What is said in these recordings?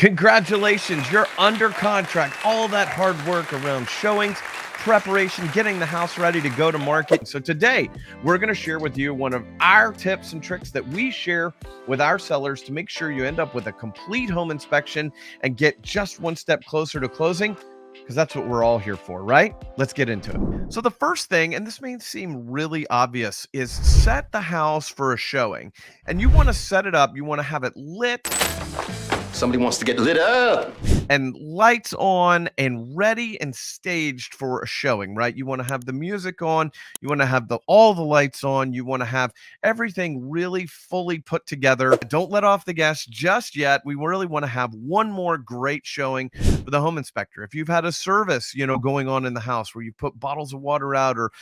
Congratulations, you're under contract. All that hard work around showings, preparation, getting the house ready to go to market. So today, we're going to share with you one of our tips and tricks that we share with our sellers to make sure you end up with a complete home inspection and get just one step closer to closing, because that's what we're all here for, right? Let's get into it. So the first thing, and this may seem really obvious, is set the house for a showing. And you want to set it up, you want to have it lit. Somebody wants to get lit up. And lights on and ready and staged for a showing, right? You want to have the music on, you want to have all the lights on, you want to have everything really fully put together. Don't let off the gas just yet. We really want to have one more great showing for the home inspector. If you've had a service, going on in the house where you put bottles of water out or,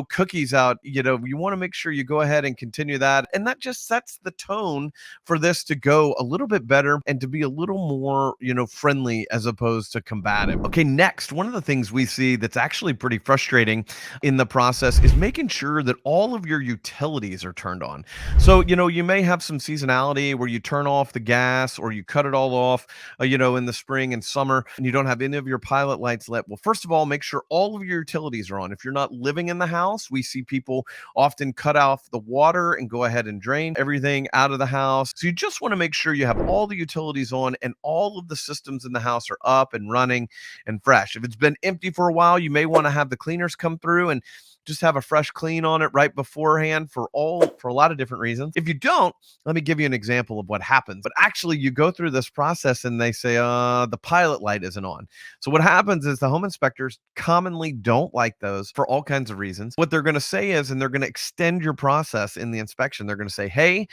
cookies out, you want to make sure you go ahead and continue that. And that just sets the tone for this to go a little bit better and to be a little more, friendly as opposed to combative. Okay, next, one of the things we see that's actually pretty frustrating in the process is making sure that all of your utilities are turned on. So, you may have some seasonality where you turn off the gas or you cut it all off, in the spring and summer, and you don't have any of your pilot lights lit. Well, first of all, make sure all of your utilities are on. If you're not living in the house, we see people often cut off the water and go ahead and drain everything out of the house. So you just want to make sure you have all the utilities on and all of the systems in the house are up and running and fresh. If it's been empty for a while, you may want to have the cleaners come through and just have a fresh clean on it right beforehand for a lot of different reasons. If you don't, let me give you an example of what happens. But actually, you go through this process and they say, the pilot light isn't on. So what happens is the home inspectors commonly don't like those for all kinds of reasons. What they're going to say is, and they're going to extend your process in the inspection. They're going to say, hey,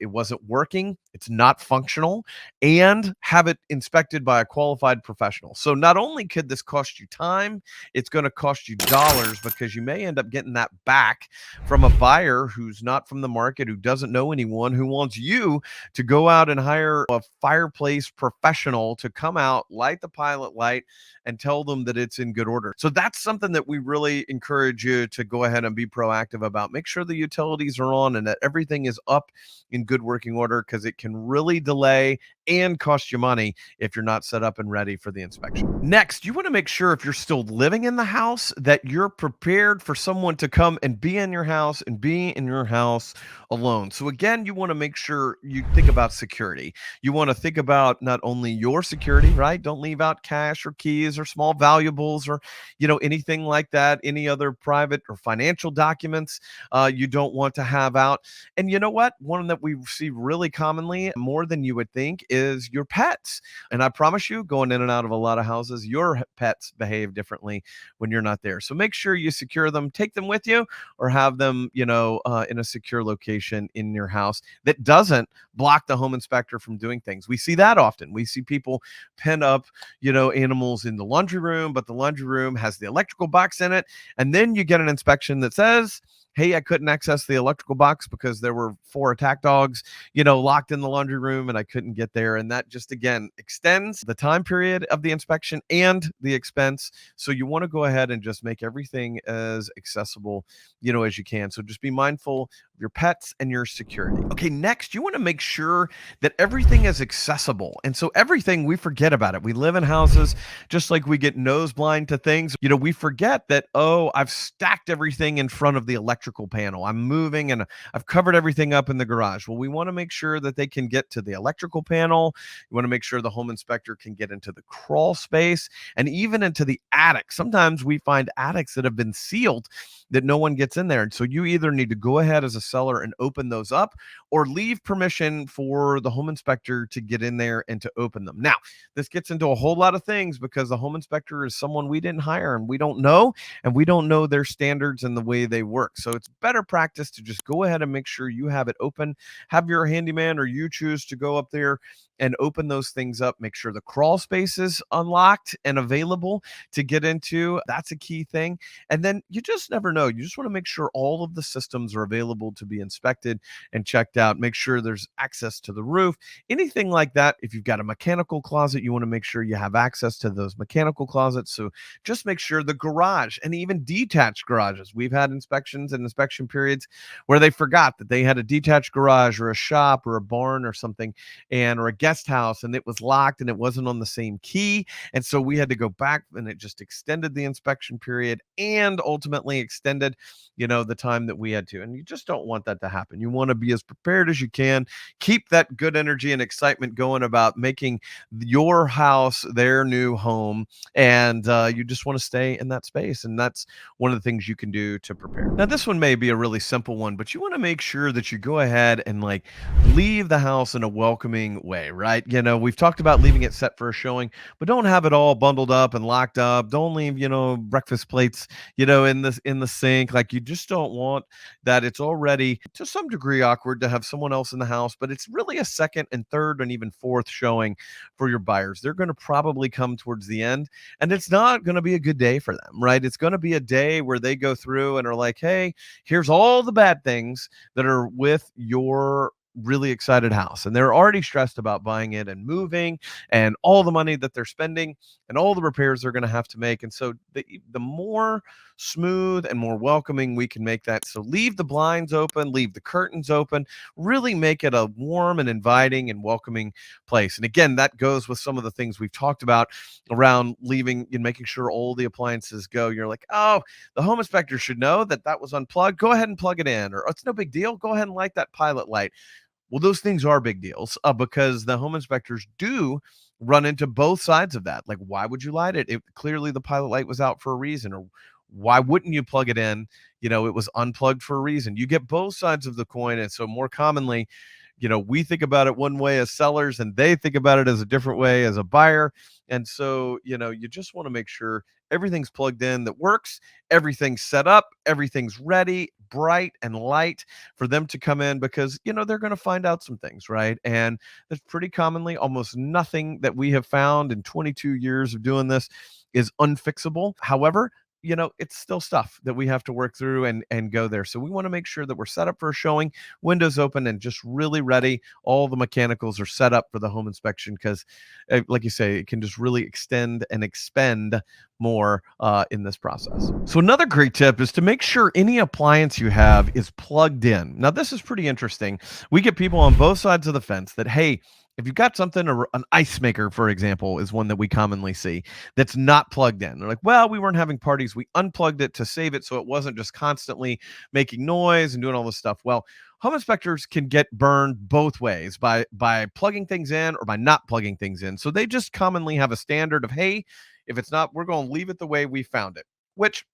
it wasn't working, it's not functional, and have it inspected by a qualified professional. So not only could this cost you time, it's going to cost you dollars, because you may end up getting that back from a buyer who's not from the market, who doesn't know anyone, who wants you to go out and hire a fireplace professional to come out, light the pilot light, and tell them that it's in good order. So that's something that we really encourage you to go ahead and be proactive about. Make sure the utilities are on and that everything is up in good working order, because it can really delay and cost you money if you're not set up and ready for the inspection. Next, you want to make sure, if you're still living in the house, that you're prepared for someone to come and be in your house alone. So again, you want to make sure you think about security. You want to think about not only your security, right? Don't leave out cash or keys or small valuables or, anything like that, any other private or financial documents you don't want to have out. And you know what? One that we see really commonly, more than you would think, is your pets. And I promise you, going in and out of a lot of houses, your pets behave differently when you're not there. So make sure you secure them, take them with you, or have them, in a secure location in your house that doesn't block the home inspector from doing things. We see that often. We see people pin up, animals in the laundry room, but the laundry room has the electrical box in it. And then you get an inspection that says, hey, I couldn't access the electrical box because there were 4 attack dogs, locked in the laundry room, and I couldn't get there. And that just, again, extends the time period of the inspection and the expense. So you want to go ahead and just make everything as accessible, as you can. So just be mindful of your pets and your security. Okay, next, you want to make sure that everything is accessible. And so everything, we forget about it. We live in houses, just like we get nose blind to things. We forget that, I've stacked everything in front of the electrical panel. I'm moving and I've covered everything up in the garage. Well, we want to make sure that they can get to the electrical panel. You want to make sure the home inspector can get into the crawl space and even into the attic. Sometimes we find attics that have been sealed that no one gets in there. And so you either need to go ahead as a seller and open those up, or leave permission for the home inspector to get in there and to open them. Now, this gets into a whole lot of things, because the home inspector is someone we didn't hire and we don't know their standards and the way they work. So it's better practice to just go ahead and make sure you have it open, have your handyman or you choose to go up there and open those things up. Make sure the crawl space is unlocked and available to get into. That's a key thing. And then you just never know. You just want to make sure all of the systems are available to be inspected and checked out. Make sure there's access to the roof, anything like that. If you've got a mechanical closet, you want to make sure you have access to those mechanical closets. So just make sure the garage, and even detached garages. We've had inspections and inspection periods where they forgot that they had a detached garage or a shop or a barn or something, or a guest house and it was locked and it wasn't on the same key. And so we had to go back and it just extended the inspection period and ultimately extended, the time that we had to. And you just don't want that to happen. You want to be as prepared as you can. Keep that good energy and excitement going about making your house their new home. And you just want to stay in that space. And that's one of the things you can do to prepare. Now, this one may be a really simple one, but you want to make sure that you go ahead and leave the house in a welcoming way, right? We've talked about leaving it set for a showing, but don't have it all bundled up and locked up. Don't leave, breakfast plates, in the sink. Like, you just don't want that. It's already to some degree awkward to have someone else in the house, but it's really a second and third and even fourth showing for your buyers. They're going to probably come towards the end, and it's not going to be a good day for them, right? It's going to be a day where they go through and are like, hey, here's all the bad things that are with your really excited house, and they're already stressed about buying it and moving and all the money that they're spending and all the repairs they're going to have to make. And so the more smooth and more welcoming we can make that, so leave the blinds open, leave the curtains open, really make it a warm and inviting and welcoming place. And again, that goes with some of the things we've talked about around leaving and making sure all the appliances go. You're like, oh, the home inspector should know that was unplugged. Go ahead and plug it in. Or, oh, it's no big deal. Go ahead and light that pilot light. Well, those things are big deals because the home inspectors do run into both sides of that. Like, why would you light it? Clearly the pilot light was out for a reason. Or why wouldn't you plug it in? It was unplugged for a reason. You get both sides of the coin. And so more commonly, we think about it one way as sellers and they think about it as a different way as a buyer. And so, you just want to make sure everything's plugged in that works, everything's set up, everything's ready, bright and light for them to come in, because, they're going to find out some things, right? And that's pretty commonly almost nothing that we have found in 22 years of doing this is unfixable. However, it's still stuff that we have to work through and go there. So we want to make sure that we're set up for a showing, windows open, and just really ready. All the mechanicals are set up for the home inspection because, like you say, it can just really extend and expend more in this process. So another great tip is to make sure any appliance you have is plugged in. Now, this is pretty interesting. We get people on both sides of the fence that, hey, if you've got something, an ice maker, for example, is one that we commonly see that's not plugged in. They're like, well, we weren't having parties. We unplugged it to save it so it wasn't just constantly making noise and doing all this stuff. Well, home inspectors can get burned both ways by plugging things in or by not plugging things in. So they just commonly have a standard of, hey, if it's not, we're going to leave it the way we found it, which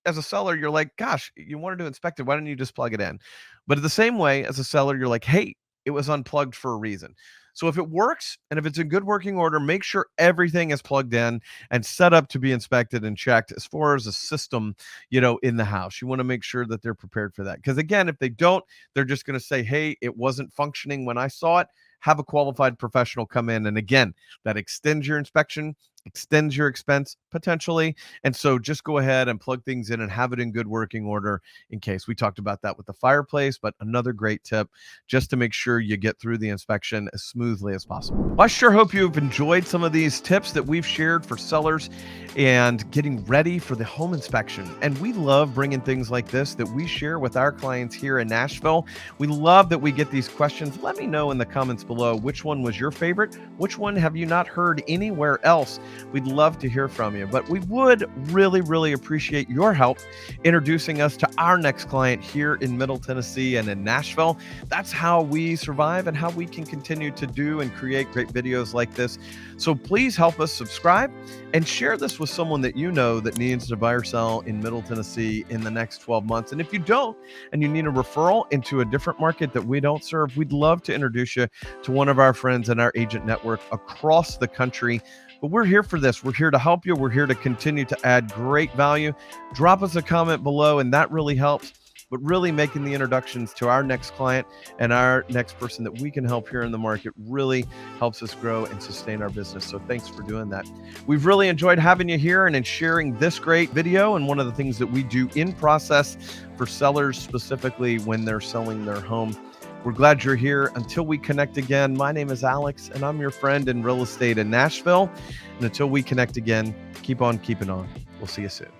as a seller, you're like, gosh, you wanted to inspect it. Why didn't you just plug it in? But the same way as a seller, you're like, hey, it was unplugged for a reason. So if it works and if it's in good working order, make sure everything is plugged in and set up to be inspected and checked as far as a system, in the house. You want to make sure that they're prepared for that. Because again, if they don't, they're just going to say, hey, it wasn't functioning when I saw it. Have a qualified professional come in. And again, that extends your inspection, extends your expense potentially. And so just go ahead and plug things in and have it in good working order in case. We talked about that with the fireplace, but another great tip just to make sure you get through the inspection as smoothly as possible. Well, I sure hope you've enjoyed some of these tips that we've shared for sellers and getting ready for the home inspection. And we love bringing things like this that we share with our clients here in Nashville. We love that we get these questions. Let me know in the comments below which one was your favorite. Which one have you not heard anywhere else? We'd love to hear from you, but we would really, really appreciate your help introducing us to our next client here in Middle Tennessee and in Nashville. That's how we survive and how we can continue to do and create great videos like this. So please help us subscribe and share this with someone that you know that needs to buy or sell in Middle Tennessee in the next 12 months. And if you don't, and you need a referral into a different market that we don't serve, we'd love to introduce you to one of our friends in our agent network across the country. But we're here for this. We're here to help you. We're here to continue to add great value. Drop us a comment below, and that really helps. But really making the introductions to our next client and our next person that we can help here in the market really helps us grow and sustain our business. So thanks for doing that. We've really enjoyed having you here and in sharing this great video. And one of the things that we do in process for sellers, specifically when they're selling their home. We're glad you're here. Until we connect again, my name is Alex, and I'm your friend in real estate in Nashville. And until we connect again, keep on keeping on. We'll see you soon.